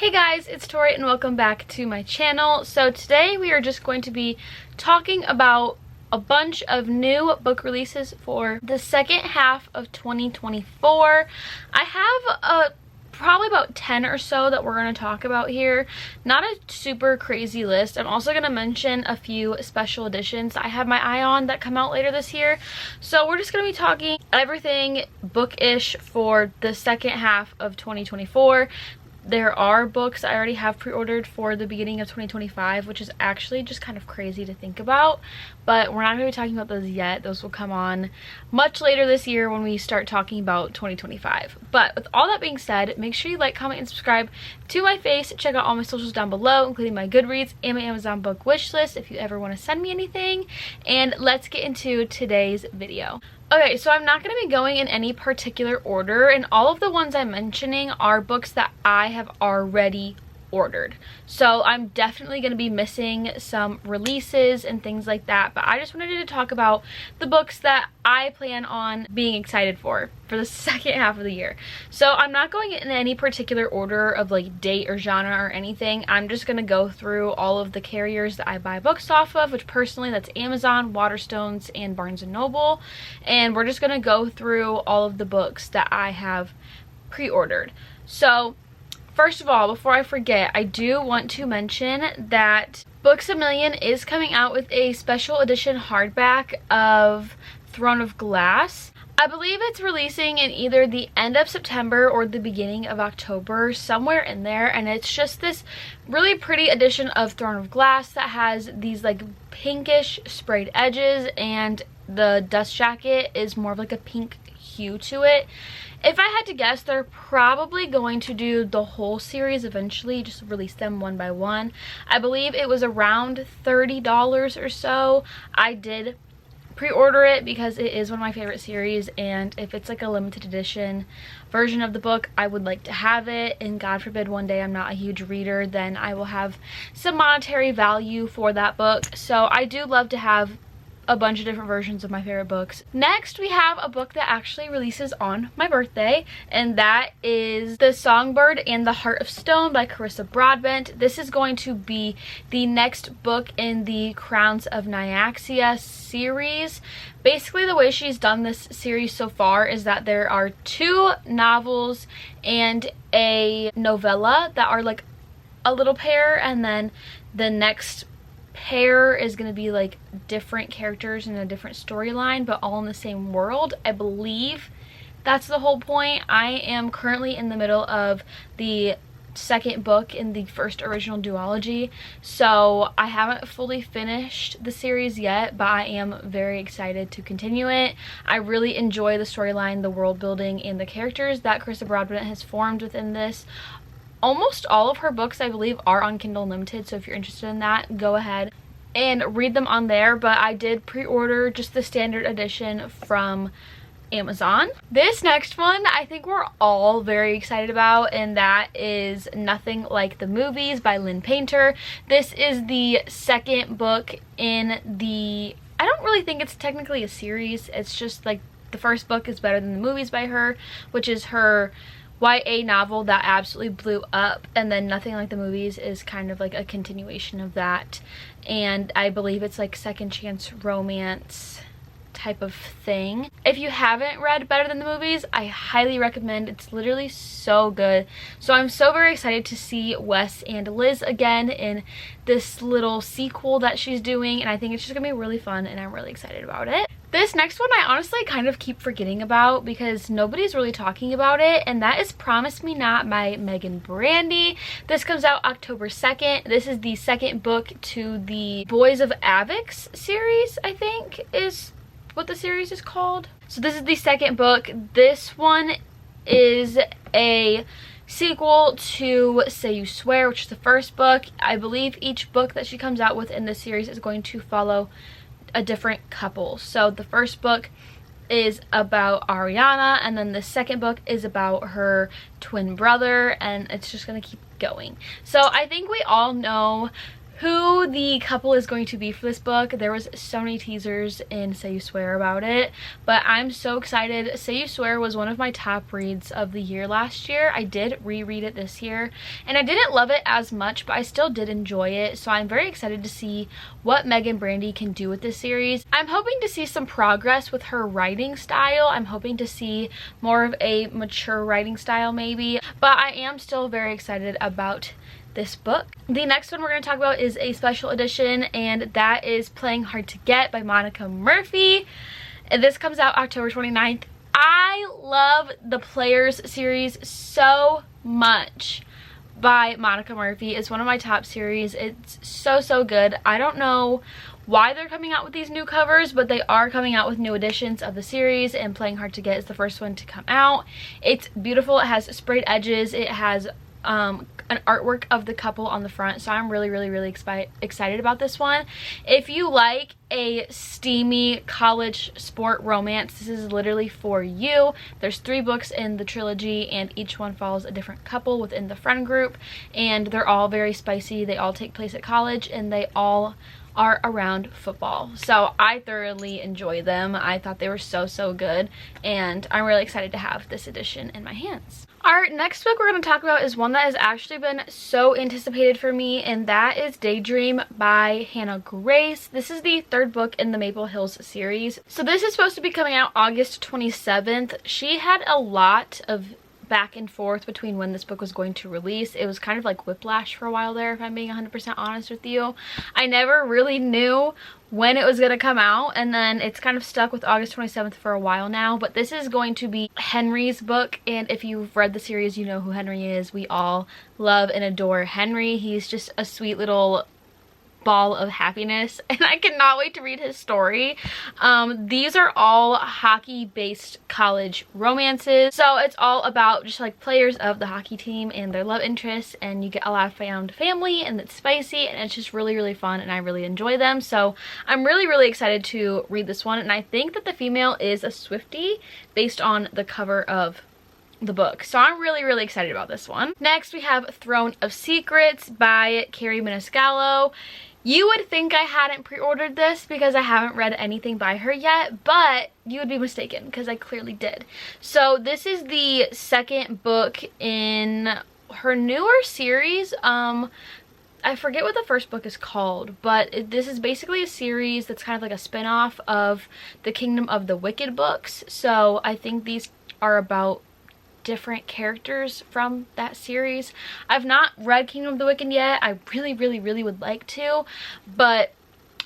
Hey guys, it's Tori and welcome back to my channel. So today we are just going to be talking about a bunch of new book releases for the second half of 2024. I have probably about 10 or so that we're going to talk about here. Not a super crazy list. I'm also going to mention a few special editions I have my eye on that come out later this year. So we're just going to be talking everything bookish for the second half of 2024. There are books I already have pre-ordered for the beginning of 2025, which is actually just kind of crazy to think about, but we're not going to be talking about those yet. Those will come on much later this year when we start talking about 2025. But with all that being said, make sure you like, comment, and subscribe to my face. Check out all my socials down below, including my Goodreads and my Amazon book wish list if you ever want to send me anything. And let's get into today's video. Okay, so I'm not going to be going in any particular order, and all of the ones I'm mentioning are books that I have already ordered. So I'm definitely going to be missing some releases and things like that, but I just wanted to talk about the books that I plan on being excited for the second half of the year. So I'm not going in any particular order of like date or genre or anything. I'm just going to go through all of the carriers that I buy books off of, which personally that's Amazon, Waterstones, and Barnes & Noble. And we're just going to go through all of the books that I have pre-ordered. So first of all, before I forget, I do want to mention that Books A Million is coming out with a special edition hardback of Throne of Glass. I believe it's releasing in either the end of September or the beginning of October, somewhere in there, and it's just this really pretty edition of Throne of Glass that has these like pinkish sprayed edges, and the dust jacket is more of like a pink hue to it. If I had to guess, they're probably going to do the whole series eventually, just release them one by one. I believe it was around $30 or so. I did pre-order it because it is one of my favorite series, and if it's like a limited edition version of the book, I would like to have it, and God forbid one day I'm not a huge reader, then I will have some monetary value for that book. So I do love to have a bunch of different versions of my favorite books. Next, we have a book that actually releases on my birthday, and that is The Songbird and the Heart of Stone by Carissa Broadbent. This is going to be the next book in the Crowns of Nyaxia series. Basically, the way she's done this series so far is that there are 2 novels and a novella that are like a little pair, and then the next pair is going to be like different characters in a different storyline, but all in the same world. I believe that's the whole point. I am currently in the middle of the second book in the first original duology, so I haven't fully finished the series yet, but I am very excited to continue it. I really enjoy the storyline, the world building, and the characters that Carissa Broadbent has formed within this. Almost all of her books, I believe, are on Kindle Unlimited, so if you're interested in that, go ahead and read them on there. But I did pre-order just the standard edition from Amazon. This next one I think we're all very excited about, and that is Nothing Like the Movies by Linn Painter. This is the second book in the, I don't really think it's technically a series, it's just like the first book is Better Than the Movies by her, which is her YA novel that absolutely blew up, and then Nothing Like the Movies is kind of like a continuation of that, and I believe it's like second chance romance type of thing. If you haven't read Better Than the Movies, I highly recommend. It's literally so good. So I'm so very excited to see Wes and Liz again in this little sequel that she's doing, and I think it's just gonna be really fun, and I'm really excited about it. This next one I honestly kind of keep forgetting about because nobody's really talking about it, and that is Promise Me Not by Megan Brandy. This comes out October 2nd. This is the second book to the Boys of Avix series, I think is what the series is called. So this is the second book. This one is a sequel to Say You Swear, which is the first book. I believe each book that she comes out with in this series is going to follow a different couple. So the first book is about Ariana, and then the second book is about her twin brother, and it's just gonna keep going. So I think we all know who the couple is going to be for this book. There was so many teasers in Say You Swear about it, but I'm so excited. Say You Swear was one of my top reads of the year last year. I did reread it this year, and I didn't love it as much, but I still did enjoy it. So I'm very excited to see what Megan Brandy can do with this series. I'm hoping to see some progress with her writing style. I'm hoping to see more of a mature writing style maybe, but I am still very excited about this book. The next one we're going to talk about is a special edition, and that is Playing Hard to Get by Monica Murphy. And this comes out October 29th. I love the Players series so much by Monica Murphy. It's one of my top series. It's so good. I don't know why they're coming out with these new covers, but they are coming out with new editions of the series, and Playing Hard to Get is the first one to come out. It's beautiful. It has sprayed edges. It has an artwork of the couple on the front, so I'm really excited about this one. If you like a steamy college sport romance, this is literally for you. There's 3 books in the trilogy, and each one follows a different couple within the friend group, and they're all very spicy. They all take place at college, and they all are around football. So I thoroughly enjoy them. I thought they were so good, and I'm really excited to have this edition in my hands. Our next book we're going to talk about is one that has actually been so anticipated for me, and that is Daydream by Hannah Grace. This is the 3rd book in the Maple Hills series. So this is supposed to be coming out August 27th. She had a lot of back and forth between when this book was going to release. It was kind of like whiplash for a while there, if I'm being 100% honest with you. I never really knew when it was going to come out, and then it's kind of stuck with August 27th for a while now. But this is going to be Henry's book, and if you've read the series, you know who Henry is. We all love and adore Henry. He's just a sweet little ball of happiness, and I cannot wait to read his story. These are all hockey based college romances, so it's all about just like players of the hockey team and their love interests, and you get a lot of found family, and it's spicy, and it's just really fun, and I really enjoy them. So I'm really excited to read this one, and I think that the female is a Swiftie based on the cover of the book, so I'm really excited about this one. Next we have Throne of Secrets by Carrie Maniscalco. You would think I hadn't pre-ordered this because I haven't read anything by her yet, but you would be mistaken because I clearly did. So this is the 2nd book in her newer series. I forget what the first book is called, but this is basically a series that's kind of like a spin-off of the Kingdom of the Wicked books. So I think these are about different characters from that series. I've not read Kingdom of the Wicked yet. I really would like to, but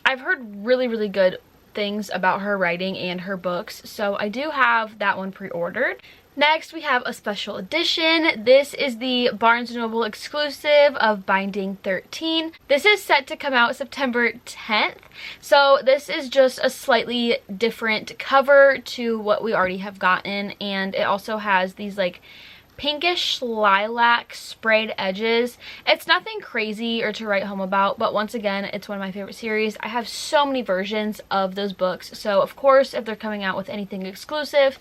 I've heard really good things about her writing and her books, so I do have that one pre-ordered. Next we have a special edition. This is the Barnes & Noble exclusive of Binding 13. This is set to come out September 10th. So this is just a slightly different cover to what we already have gotten, and it also has these like pinkish lilac sprayed edges. It's nothing crazy or to write home about, but once again, it's one of my favorite series. I have so many versions of those books, so of course if they're coming out with anything exclusive,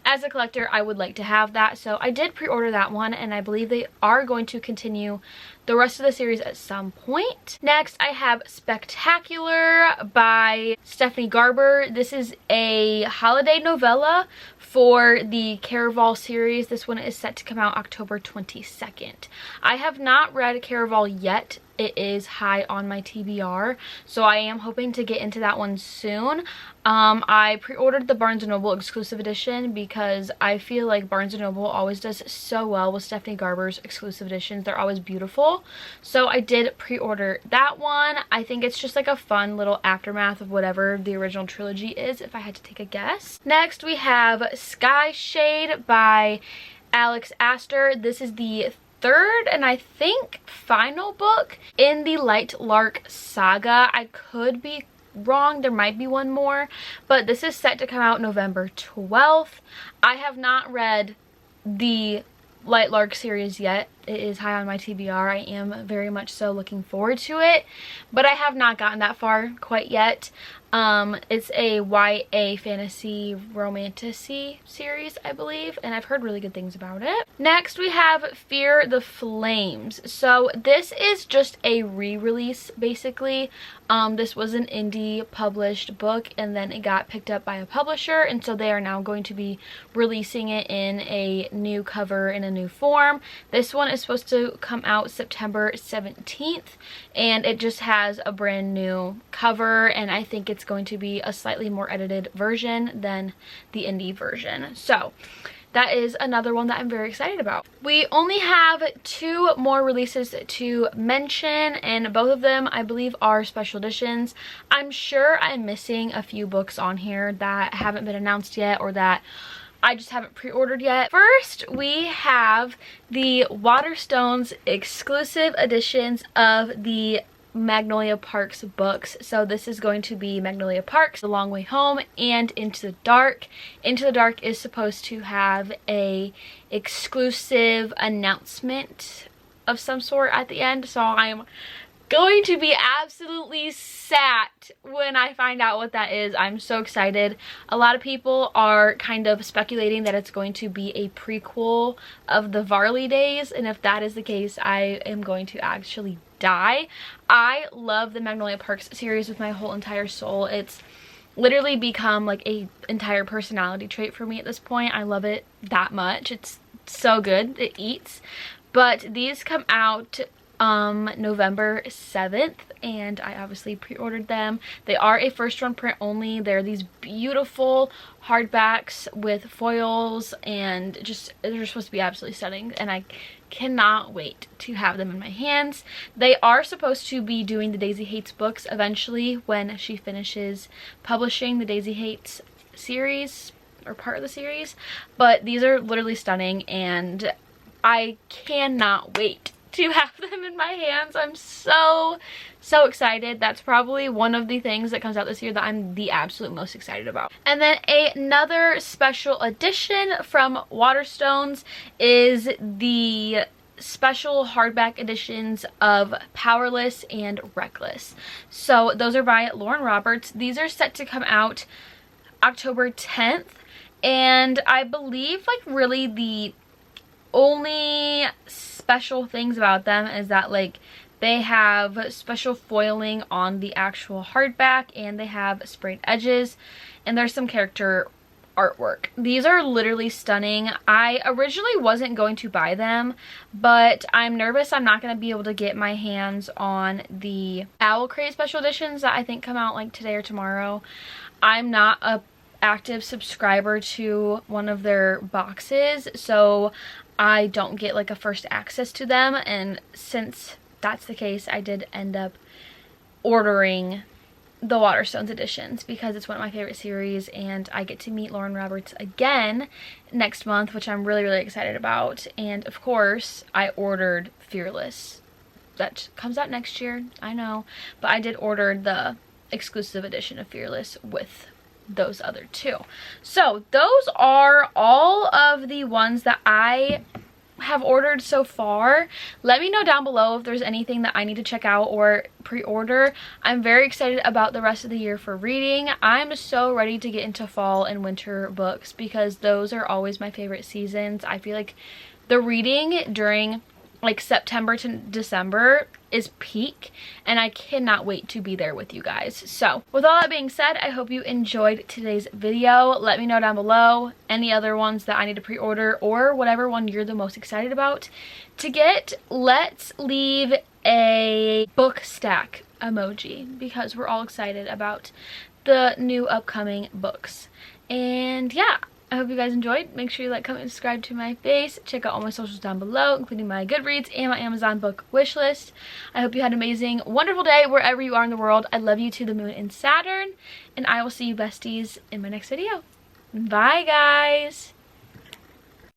as a collector I would like to have that. So I did pre-order that one, and I believe they are going to continue the rest of the series at some point. Next I have Spectacular by Stephanie Garber. This is a holiday novella for the Caraval series. This one is set to come out October 22nd. I have not read Caraval yet. It is high on my TBR, so I am hoping to get into that one soon. I pre-ordered the Barnes & Noble exclusive edition because I feel like Barnes & Noble always does so well with Stephanie Garber's exclusive editions. They're always beautiful. So I did pre-order that one. I think it's just like a fun little aftermath of whatever the original trilogy is, if I had to take a guess. Next we have Sky Shade by Alex Astor. This is the 3rd and I think final book in the Light Lark saga. I could be wrong, there might be one more, but this is set to come out November 12th. I have not read the Light Lark series yet. it is high on my TBR. I am very much so looking forward to it, but I have not gotten that far quite yet. It's a YA fantasy romantasy series, I believe, and I've heard really good things about it. Next, we have Fear the Flames. So this is just a re-release, basically. This was an indie published book, and then it got picked up by a publisher, and so they are now going to be releasing it in a new cover, in a new form. This one is supposed to come out September 17th, and it just has a brand new cover, and I think it's going to be a slightly more edited version than the indie version. So that is another one that I'm very excited about. We only have 2 more releases to mention, and both of them I believe are special editions. I'm sure I'm missing a few books on here that haven't been announced yet or that I just haven't pre-ordered yet. First, we have the Waterstones exclusive editions of the Magnolia Parks books. So this is going to be Magnolia Parks, The Long Way Home, and Into the Dark. Into the Dark is supposed to have a exclusive announcement of some sort at the end, so I'm going to be absolutely sat when I find out what that is. I'm so excited. A lot of people are kind of speculating that it's going to be a prequel of the Varley days, and if that is the case, I am going to actually die. I love the Magnolia Parks series with my whole entire soul. It's literally become like a entire personality trait for me at this point. I love it that much. It's so good. It eats. But these come out November 7th, and I obviously pre-ordered them. They are a first run print only. They're these beautiful hardbacks with foils, and just they're supposed to be absolutely stunning, and I cannot wait to have them in my hands. They are supposed to be doing the Daisy Hates books eventually when she finishes publishing the Daisy Hates series, or part of the series, but these are literally stunning, and I cannot wait to have them in my hands. I'm so excited. That's probably one of the things that comes out this year that I'm the absolute most excited about. And then another special edition from Waterstones is the special hardback editions of Powerless and Reckless. So those are by Lauren Roberts. These are set to come out October 10th, and I believe like really the only special things about them is that like they have special foiling on the actual hardback, and they have sprayed edges, and there's some character artwork. These are literally stunning. I originally wasn't going to buy them, but I'm nervous I'm not going to be able to get my hands on the Owl Crate special editions that I think come out like today or tomorrow. I'm not a active subscriber to one of their boxes, so I don't get like a first access to them, and since that's the case, I did end up ordering the Waterstones editions because it's one of my favorite series, and I get to meet Lauren Roberts again next month, which I'm really excited about. And of course I ordered Fearless. That comes out next year, I know, but I did order the exclusive edition of Fearless with those other 2. So those are all of the ones that I have ordered so far. Let me know down below if there's anything that I need to check out or pre-order. I'm very excited about the rest of the year for reading. I'm so ready to get into fall and winter books because those are always my favorite seasons. I feel like the reading during like September to December is peak, and I cannot wait to be there with you guys. So with all that being said, I hope you enjoyed today's video. Let me know down below any other ones that I need to pre-order or whatever one you're the most excited about to get. Let's leave a book stack emoji because we're all excited about the new upcoming books. And yeah, I hope you guys enjoyed. Make sure you like, comment, and subscribe to my face. Check out all my socials down below, including my Goodreads and my Amazon book wish list. I hope you had an amazing, wonderful day wherever you are in the world. I love you to the moon and Saturn, and I will see you besties in my next video. Bye, guys.